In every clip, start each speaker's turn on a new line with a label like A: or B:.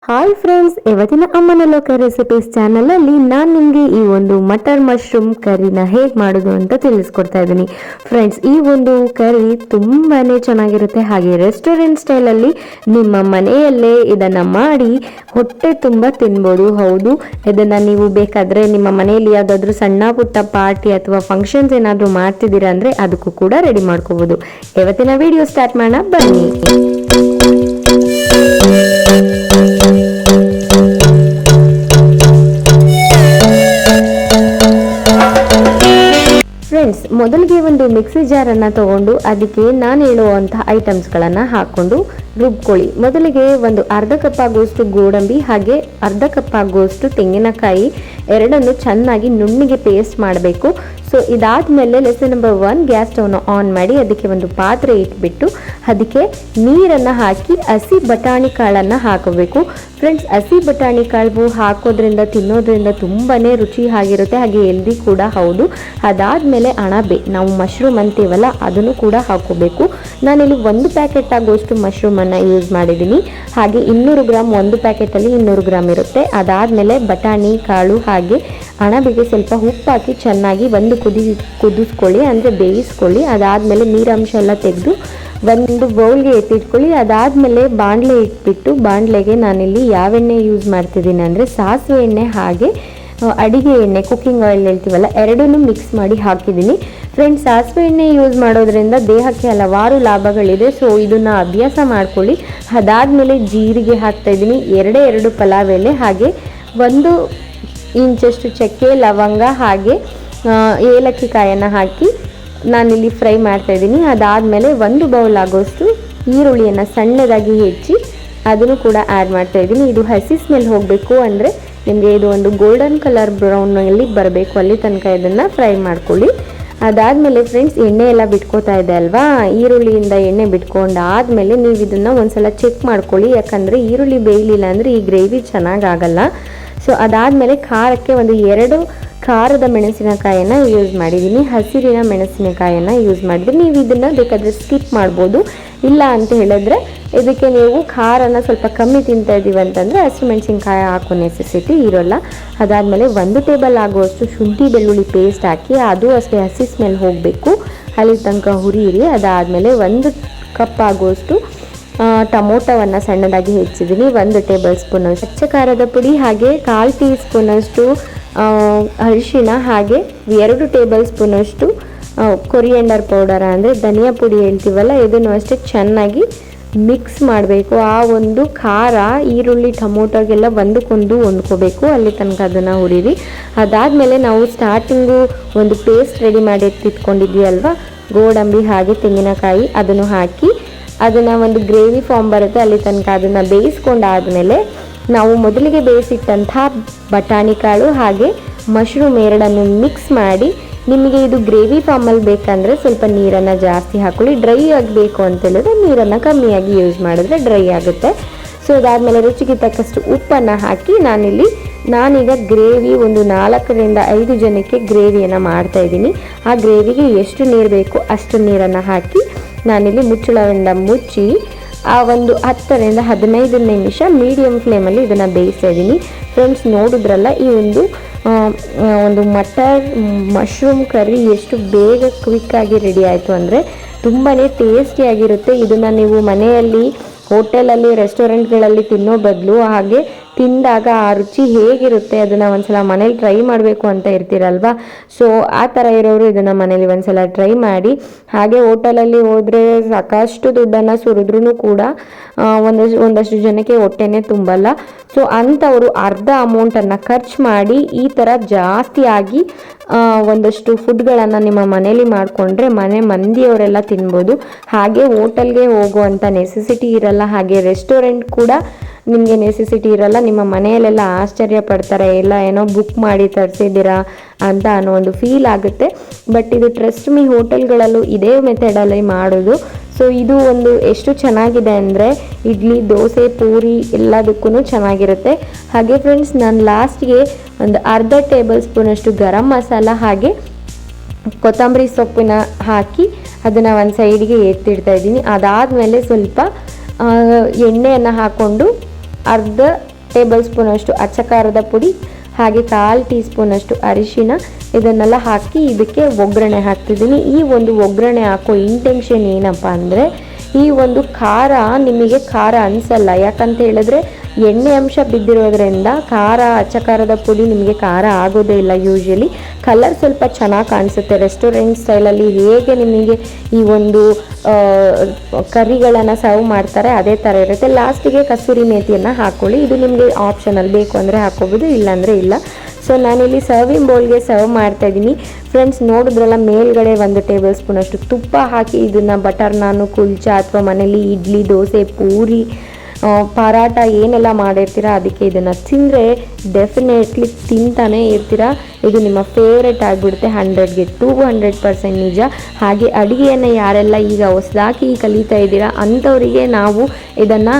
A: Hi friends, ಇವತ್ತಿನ ಅಮ್ಮನಲೋಕ recipes channel ಅಲ್ಲಿ ನಾನು ನಿಮಗೆ ಈ ಒಂದು ಮಟರ್ ಮಶ್ರೂಮ್ ಕರಿನ ಹೇಗೆ ಮಾಡೋದು ಅಂತ ತಿಳಿಸ್ಕೊಡ್ತಾ ಇದ್ದೀನಿ. ಫ್ರೆಂಡ್ಸ್, ಈ ಒಂದು ಕರಿ ತುಂಬಾನೇ ಚೆನ್ನಾಗಿರುತ್ತೆ. ಹಾಗೆ ರೆಸ್ಟೋರೆಂಟ್ ಸ್ಟೈಲ್ ಅಲ್ಲಿ ನಿಮ್ಮ ಮನೆಯಲ್ಲೇ ಇದನ್ನ ಮಾಡಿ ಹೊಟ್ಟೆ ತುಂಬಾ ತಿನ್ಬೋದು. ಹೌದು, ಇದನ್ನ ನೀವು ಬೇಕಾದ್ರೆ ನಿಮ್ಮ ಮನೆಯಲ್ಲಿ ಯಾವ್ದಾದ್ರು ಸಣ್ಣ ಪುಟ್ಟ ಪಾರ್ಟಿ ಅಥವಾ ಫಂಕ್ಷನ್ಸ್ ಏನಾದ್ರು ಮಾಡ್ತಿದ್ದೀರಾ ಅಂದ್ರೆ ಅದಕ್ಕೂ ಕೂಡ ರೆಡಿ ಮಾಡ್ಕೋಬಹುದು. ಇವತ್ತಿನ ವಿಡಿಯೋ ಸ್ಟಾರ್ಟ್ ಮಾಡೋಣ, ಬನ್ನಿ. ಫ್ರೆಂಡ್ಸ್, ಮೊದಲಿಗೆ ಒಂದು ಮಿಕ್ಸಿ ಜಾರನ್ನು ತಗೊಂಡು ಅದಕ್ಕೆ ನಾನು ಹೇಳುವಂತಹ ಐಟಮ್ಸ್ಗಳನ್ನು ಹಾಕ್ಕೊಂಡು ರುಬ್ಕೊಳ್ಳಿ. ಮೊದಲಿಗೆ ಒಂದು ಅರ್ಧ ಕಪ್ ಆಗುವಷ್ಟು ಗೋಡಂಬಿ ಹಾಗೆ ಅರ್ಧ ಕಪ್ ಆಗುವಷ್ಟು ತೆಂಗಿನಕಾಯಿ ಎರಡನ್ನು ಚೆನ್ನಾಗಿ ನುಣ್ಣಿಗೆ ಪೇಸ್ಟ್ ಮಾಡಬೇಕು. ಸೊ ಇದಾದಮೇಲೆ ಲೆಸನ್ ನಂಬರ್ 1, ಗ್ಯಾಸ್ ಸ್ಟವ್ನ ಆನ್ ಮಾಡಿ ಅದಕ್ಕೆ ಒಂದು ಪಾತ್ರೆ ಇಟ್ಬಿಟ್ಟು ಅದಕ್ಕೆ ನೀರನ್ನು ಹಾಕಿ ಹಸಿ ಬಟಾಣಿ ಕಾಳನ್ನು ಹಾಕಬೇಕು. ಫ್ರೆಂಡ್ಸ್, ಹಸಿ ಬಟಾಣಿ ಕಾಳು ಹಾಕೋದ್ರಿಂದ ತಿನ್ನೋದ್ರಿಂದ ತುಂಬಾ ರುಚಿ ಆಗಿರುತ್ತೆ, ಹಾಗೆ ಹೆಲ್ದಿ ಕೂಡ ಹೌದು. ಅದಾದಮೇಲೆ ಅಣಬೆ, ನಾವು ಮಶ್ರೂಮ್ ಅಂತೀವಲ್ಲ ಅದನ್ನು ಕೂಡ ಹಾಕೋಬೇಕು. ನಾನಿಲ್ಲಿ 1 ಪ್ಯಾಕೆಟ್ ಆಗುವಷ್ಟು ಮಶ್ರೂಮನ್ನು ಯೂಸ್ ಮಾಡಿದ್ದೀನಿ. ಹಾಗೆ 200 ಗ್ರಾಮ್, ಒಂದು ಪ್ಯಾಕೆಟಲ್ಲಿ 200 ಗ್ರಾಮ್ ಇರುತ್ತೆ. ಅದಾದಮೇಲೆ ಬಟಾಣಿ ಕಾಳು ಹಾಗೆ ಅಣಬೆಗೆ ಸ್ವಲ್ಪ ಉಪ್ಪು ಹಾಕಿ ಚೆನ್ನಾಗಿ ಒಂದು ಕುದಿಸ್ಕೊಳ್ಳಿ, ಅಂದರೆ ಬೇಯಿಸ್ಕೊಳ್ಳಿ. ಅದಾದಮೇಲೆ ನೀರಂಶ ಎಲ್ಲ ತೆಗೆದು ಒಂದು ಬೌಲ್ಗೆ ಎತ್ತಿಟ್ಕೊಳ್ಳಿ. ಅದಾದಮೇಲೆ ಬಾಣಲೆ ಇಟ್ಬಿಟ್ಟು ಬಾಣಲೆಗೆ ನಾನಿಲ್ಲಿ ಯಾವ ಎಣ್ಣೆ ಯೂಸ್ ಮಾಡ್ತಿದ್ದೀನಿ ಅಂದರೆ ಸಾಸಿವೆ ಎಣ್ಣೆ ಹಾಗೆ ಅಡಿಗೆ ಎಣ್ಣೆ, ಕುಕ್ಕಿಂಗ್ ಆಯಿಲ್ ಹೇಳ್ತೀವಲ್ಲ, ಎರಡನ್ನೂ ಮಿಕ್ಸ್ ಮಾಡಿ ಹಾಕಿದ್ದೀನಿ. ಫ್ರೆಂಡ್ಸ್, ಸಾಸಿವೆ ಎಣ್ಣೆ ಯೂಸ್ ಮಾಡೋದ್ರಿಂದ ದೇಹಕ್ಕೆ ಹಲವಾರು ಲಾಭಗಳಿದೆ. ಸೊ ಇದನ್ನು ಅಭ್ಯಾಸ ಮಾಡ್ಕೊಳ್ಳಿ. ಅದಾದಮೇಲೆ ಜೀರಿಗೆ ಹಾಕ್ತಾಯಿದ್ದೀನಿ, ಎರಡು ಪಲಾವ್ ಎಲೆ ಹಾಗೆ 1 ಇಂಚಷ್ಟು ಚಕ್ಕೆ, ಲವಂಗ ಹಾಗೆ ಏಲಕ್ಕಿ ಕಾಯನ್ನು ಹಾಕಿ ನಾನಿಲ್ಲಿ ಫ್ರೈ ಮಾಡ್ತಾಯಿದ್ದೀನಿ. ಅದಾದಮೇಲೆ 1 ಬೌಲ್ ಆಗೋಷ್ಟು ಈರುಳ್ಳಿಯನ್ನು ಸಣ್ಣದಾಗಿ ಹೆಚ್ಚಿ ಅದನ್ನು ಕೂಡ ಆ್ಯಡ್ ಮಾಡ್ತಾಯಿದ್ದೀನಿ. ಇದು ಹಸಿ ಸ್ಮೆಲ್ ಹೋಗಬೇಕು, ಅಂದರೆ ನಿಮಗೆ ಇದು ಒಂದು ಗೋಲ್ಡನ್ ಕಲರ್ ಬ್ರೌನಲ್ಲಿ ಬರಬೇಕು, ಅಲ್ಲಿ ತನಕ ಇದನ್ನು ಫ್ರೈ ಮಾಡ್ಕೊಳ್ಳಿ. ಅದಾದಮೇಲೆ ಫ್ರೆಂಡ್ಸ್, ಎಣ್ಣೆ ಎಲ್ಲ ಬಿಟ್ಕೋತಾ ಇದೆ ಅಲ್ವಾ, ಈರುಳ್ಳಿಯಿಂದ ಎಣ್ಣೆ ಬಿಟ್ಕೊಂಡಾದಮೇಲೆ ನೀವು ಇದನ್ನು ಒಂದ್ಸಲ ಚೆಕ್ ಮಾಡ್ಕೊಳ್ಳಿ, ಯಾಕಂದರೆ ಈರುಳ್ಳಿ ಬೇಯಲಿಲ್ಲ ಅಂದರೆ ಈ ಗ್ರೇವಿ ಚೆನ್ನಾಗಾಗಲ್ಲ. ಸೊ ಅದಾದಮೇಲೆ ಖಾರಕ್ಕೆ 2 ಖಾರದ ಮೆಣಸಿನಕಾಯನ್ನು ಯೂಸ್ ಮಾಡಿದ್ದೀನಿ, ಹಸಿರಿನ ಮೆಣಸಿನಕಾಯನ್ನು ಯೂಸ್ ಮಾಡಿದ್ದೀನಿ. ನೀವು ಇದನ್ನು ಬೇಕಾದರೆ ಸ್ಕಿಪ್ ಮಾಡ್ಬೋದು. ಇಲ್ಲ ಅಂತ ಹೇಳಿದ್ರೆ ಇದಕ್ಕೆ ನೀವು ಖಾರನ ಸ್ವಲ್ಪ ಕಮ್ಮಿ ತಿಂತಾ ಇದ್ದೀವಿ ಅಂತಂದರೆ ಹಸಿರು ಮೆಣಸಿನಕಾಯಿ ಹಾಕೋ ನೆಸೆಸಿಟಿ ಇರೋಲ್ಲ. ಅದಾದಮೇಲೆ 1 ಟೇಬಲ್ ಆಗುವಷ್ಟು ಶುಂಠಿ ಬೆಳ್ಳುಳ್ಳಿ ಪೇಸ್ಟ್ ಹಾಕಿ ಅದು ಅಷ್ಟೇ ಹಸಿ ಸ್ಮೆಲ್ ಹೋಗಬೇಕು, ಅಲ್ಲಿ ತನಕ ಹುರಿಯಿರಿ. ಅದಾದಮೇಲೆ 1 ಕಪ್ ಆಗುವಷ್ಟು ಟೊಮೊಟೊವನ್ನು ಸಣ್ಣದಾಗಿ ಹೆಚ್ಚಿದ್ದೀನಿ, 1 ಟೇಬಲ್ ಸ್ಪೂನ್ ಅಚ್ಚ ಖಾರದ ಪುಡಿ ಹಾಗೆ 1/4 ಟೀ ಸ್ಪೂನಷ್ಟು ಅರಿಶಿಣ ಹಾಗೆ 2 ಟೇಬಲ್ ಸ್ಪೂನಷ್ಟು ಕೊರಿಯಂಡರ್ ಪೌಡರ್, ಅಂದರೆ ಧನಿಯಾ ಪುಡಿ ಹೇಳ್ತೀವಲ್ಲ, ಇದನ್ನು ಅಷ್ಟೇ ಚೆನ್ನಾಗಿ ಮಿಕ್ಸ್ ಮಾಡಬೇಕು. ಆ ಒಂದು ಖಾರ ಈರುಳ್ಳಿ ಟೊಮೊಟೊಗೆಲ್ಲ ಒಂದಕ್ಕೊಂದು ಹೊಂದ್ಕೋಬೇಕು, ಅಲ್ಲಿ ತನಕ ಅದನ್ನು ಹುರಿರಿ. ಅದಾದಮೇಲೆ ನಾವು ಸ್ಟಾರ್ಟಿಂಗು ಒಂದು ಪೇಸ್ಟ್ ರೆಡಿ ಮಾಡಿ ಇಟ್ಕೊಂಡಿದ್ವಿ ಅಲ್ವಾ, ಗೋಡಂಬಿ ಹಾಗೆ ತೆಂಗಿನಕಾಯಿ, ಅದನ್ನು ಹಾಕಿ ಅದನ್ನು ಒಂದು ಗ್ರೇವಿ ಫಾರ್ಮ್ ಬರುತ್ತೆ, ಅಲ್ಲಿ ತನಕ ಅದನ್ನು ಬೇಯಿಸ್ಕೊಂಡಾದಮೇಲೆ ನಾವು ಮೊದಲಿಗೆ ಬೇಯಿಸಿಟ್ಟಂಥ ಬಟಾಣಿ ಕಾಳು ಹಾಗೆ ಮಶ್ರೂಮ್ ಎರಡನ್ನು ಮಿಕ್ಸ್ ಮಾಡಿ, ನಿಮಗೆ ಇದು ಗ್ರೇವಿ ಫಾರ್ಮಲ್ಲಿ ಬೇಕಂದರೆ ಸ್ವಲ್ಪ ನೀರನ್ನು ಜಾಸ್ತಿ ಹಾಕೊಳ್ಳಿ, ಡ್ರೈ ಆಗಬೇಕು ಅಂತೇಳಿದ್ರೆ ನೀರನ್ನು ಕಮ್ಮಿಯಾಗಿ ಯೂಸ್ ಮಾಡಿದ್ರೆ ಡ್ರೈ ಆಗುತ್ತೆ. ಸೊ ಅದಾದಮೇಲೆ ರುಚಿಗೆ ತಕ್ಕಷ್ಟು ಉಪ್ಪನ್ನು ಹಾಕಿ ನಾನೀಗ ಗ್ರೇವಿ ಒಂದು 4 ರಿಂದ 5 ಜನಕ್ಕೆ ಗ್ರೇವಿಯನ್ನು ಮಾಡ್ತಾಯಿದ್ದೀನಿ. ಆ ಗ್ರೇವಿಗೆ ಎಷ್ಟು ನೀರು ಬೇಕು ಅಷ್ಟು ನೀರನ್ನು ಹಾಕಿ ನಾನಿಲ್ಲಿ ಮುಚ್ಚಳದಿಂದ ಮುಚ್ಚಿ ಆ ಒಂದು 10 ರಿಂದ 15 ನಿಮಿಷ ಮೀಡಿಯಮ್ ಫ್ಲೇಮಲ್ಲಿ ಇದನ್ನು ಬೇಯಿಸ್ತಾ ಇದ್ದೀನಿ. ಫ್ರೆಂಡ್ಸ್, ನೋಡಿದ್ರಲ್ಲ ಈ ಒಂದು ಮಟರ್ ಮಶ್ರೂಮ್ ಕರಿ ಎಷ್ಟು ಬೇಗ ಕ್ವಿಕ್ಕಾಗಿ ರೆಡಿ ಆಯಿತು ಅಂದರೆ ತುಂಬಾ ಟೇಸ್ಟಿಯಾಗಿರುತ್ತೆ. ಇದನ್ನು ನೀವು ಮನೆಯಲ್ಲಿ, ಹೋಟೆಲಲ್ಲಿ, ರೆಸ್ಟೋರೆಂಟ್ಗಳಲ್ಲಿ ತಿನ್ನೋ ಬದಲು ಹಾಗೆ ತಿಂದಾಗ ಆ ರುಚಿ ಹೇಗಿರುತ್ತೆ ಅದನ್ನು ಒಂದ್ಸಲ ಮನೇಲಿ ಟ್ರೈ ಮಾಡಬೇಕು ಅಂತ ಇರ್ತೀರಲ್ವ. ಸೊ ಆ ಥರ ಇರೋರು ಇದನ್ನು ಮನೇಲಿ ಒಂದ್ಸಲ ಟ್ರೈ ಮಾಡಿ. ಹಾಗೆ ಹೋಟೆಲಲ್ಲಿ ಹೋದರೆ ಸಾಕಷ್ಟು ದುಡ್ಡನ್ನು ಸುರಿದ್ರೂ ಕೂಡ ಒಂದಷ್ಟು ಜನಕ್ಕೆ ಹೊಟ್ಟೆನೇ ತುಂಬಲ್ಲ. ಸೊ ಅಂಥವರು ಅರ್ಧ ಅಮೌಂಟನ್ನು ಖರ್ಚು ಮಾಡಿ ಈ ಥರ ಜಾಸ್ತಿಯಾಗಿ ಒಂದಷ್ಟು ಫುಡ್ಗಳನ್ನು ನಿಮ್ಮ ಮನೇಲಿ ಮಾಡಿಕೊಂಡ್ರೆ ಮನೆ ಮಂದಿಯವರೆಲ್ಲ ತಿನ್ಬೋದು. ಹಾಗೆ ಹೋಟೆಲ್ಗೆ ಹೋಗುವಂಥ ನೆಸೆಸಿಟಿ ಇರಲ್ಲ, ಹಾಗೆ ರೆಸ್ಟೋರೆಂಟ್ ಕೂಡ ನಿಮಗೆ ನೆಸೆಸಿಟಿ ಇರಲ್ಲ. ನಿಮ್ಮ ಮನೆಯಲ್ಲೆಲ್ಲ ಆಶ್ಚರ್ಯ ಪಡ್ತಾರೆ, ಎಲ್ಲ ಏನೋ ಬುಕ್ ಮಾಡಿ ತರಿಸಿದ್ದೀರಾ ಅಂತ ಅನ್ನೋ ಒಂದು ಫೀಲ್ ಆಗುತ್ತೆ. ಬಟ್ ಇದು ಟ್ರಸ್ಟ್ ಮೀ, ಹೋಟೆಲ್ಗಳಲ್ಲೂ ಇದೇ ಮೆಥಡಲ್ಲಿ ಮಾಡೋದು. ಸೊ ಇದು ಒಂದು ಎಷ್ಟು ಚೆನ್ನಾಗಿದೆ ಅಂದರೆ ಇಡ್ಲಿ, ದೋಸೆ, ಪೂರಿ ಎಲ್ಲದಕ್ಕೂ ಚೆನ್ನಾಗಿರುತ್ತೆ. ಹಾಗೆ ಫ್ರೆಂಡ್ಸ್, ನಾನು ಲಾಸ್ಟ್ಗೆ ಒಂದು ಅರ್ಧ ಟೇಬಲ್ ಸ್ಪೂನಷ್ಟು ಗರಂ ಮಸಾಲ ಹಾಗೆ ಕೊತ್ತಂಬರಿ ಸೊಪ್ಪನ್ನ ಹಾಕಿ ಅದನ್ನು ಒಂದು ಸೈಡಿಗೆ ಎತ್ತಿಡ್ತಾ ಇದ್ದೀನಿ. ಅದಾದಮೇಲೆ ಸ್ವಲ್ಪ ಎಣ್ಣೆಯನ್ನು ಹಾಕ್ಕೊಂಡು ಅರ್ಧ ಟೇಬಲ್ ಸ್ಪೂನಷ್ಟು ಅಚ್ಚ ಖಾರದ ಪುಡಿ ಹಾಗೆ 1/4 ಟೀ ಸ್ಪೂನಷ್ಟು ಅರಿಶಿನ ಇದನ್ನೆಲ್ಲ ಹಾಕಿ ಇದಕ್ಕೆ ಒಗ್ಗರಣೆ ಹಾಕ್ತಿದ್ದೀನಿ. ಈ ಒಂದು ಒಗ್ಗರಣೆ ಹಾಕೋ ಇಂಟೆನ್ಷನ್ ಏನಪ್ಪ ಅಂದರೆ ಈ ಒಂದು ಖಾರ ನಿಮಗೆ ಖಾರ ಅನಿಸಲ್ಲ. ಯಾಕಂತ ಹೇಳಿದ್ರೆ ಎಣ್ಣೆ ಅಂಶ ಬಿದ್ದಿರೋದ್ರಿಂದ ಅಚ್ಚ ಖಾರದ ಪುಡಿ ನಿಮಗೆ ಖಾರ ಆಗೋದೇ ಇಲ್ಲ. ಯೂಶ್ವಲಿ ಕಲರ್ ಸ್ವಲ್ಪ ಚೆನ್ನಾಗಿ ಕಾಣಿಸುತ್ತೆ. ರೆಸ್ಟೋರೆಂಟ್ ಸ್ಟೈಲಲ್ಲಿ ಹೇಗೆ ನಿಮಗೆ ಈ ಒಂದು ಕರಿಗಳನ್ನು ಸರ್ವ್ ಮಾಡ್ತಾರೆ ಅದೇ ಥರ ಇರುತ್ತೆ. ಲಾಸ್ಟಿಗೆ ಕಸೂರಿ ಮೇಥಿಯನ್ನು ಹಾಕ್ಕೊಳ್ಳಿ. ಇದು ನಿಮಗೆ ಆಪ್ಷನಲ್, ಬೇಕು ಅಂದರೆ ಹಾಕ್ಕೋಬೋದು, ಇಲ್ಲಾಂದರೆ ಇಲ್ಲ. ಸೊ ನಾನಿಲ್ಲಿ ಸರ್ವಿಂಗ್ ಬೌಲ್ಗೆ ಸರ್ವ್ ಮಾಡ್ತಾ ಇದ್ದೀನಿ. ಫ್ರೆಂಡ್ಸ್ ನೋಡಿದ್ರಲ್ಲ, ಮೇಲ್ಗಡೆ 1 ಟೇಬಲ್ ಸ್ಪೂನಷ್ಟು ತುಪ್ಪ ಹಾಕಿ ಇದನ್ನು ಬಟರ್ ನಾನು, ಕುಲ್ಚಾ ಅಥವಾ ಮನೇಲಿ ಇಡ್ಲಿ, ದೋಸೆ, ಪೂರಿ, ಪರಾಟ ಏನೆಲ್ಲ ಮಾಡಿರ್ತೀರ ಅದಕ್ಕೆ ಇದನ್ನು ತಿಂದರೆ ಡೆಫಿನೆಟ್ಲಿ ತಿಂತಾನೆ ಇರ್ತೀರ. ಇದು ನಿಮ್ಮ ಫೇವ್ರೆಟ್ ಆಗಿಬಿಡುತ್ತೆ. 100ಗೆ 200% ನಿಜ. ಹಾಗೆ ಅಡುಗೆಯನ್ನು ಯಾರೆಲ್ಲ ಈಗ ಹೊಸದಾಗಿ ಕಲಿತಾ ಇದ್ದೀರಾ ಅಂಥವರಿಗೆ ನಾವು ಇದನ್ನು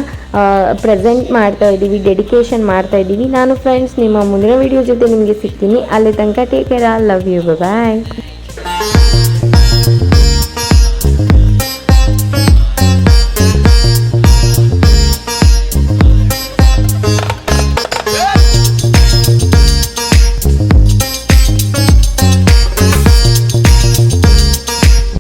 A: ಪ್ರೆಸೆಂಟ್ ಮಾಡ್ತಾ ಇದ್ದೀವಿ, ಡೆಡಿಕೇಶನ್ ಮಾಡ್ತಾ ಇದ್ದೀವಿ. ನಾನು ಫ್ರೆಂಡ್ಸ್ ನಿಮ್ಮ ಮುಂದಿನ ವಿಡಿಯೋ ಜೊತೆ ನಿಮಗೆ ಸಿಗ್ತೀನಿ. ಅಲ್ಲಿ ತನಕ take care, love you, bye.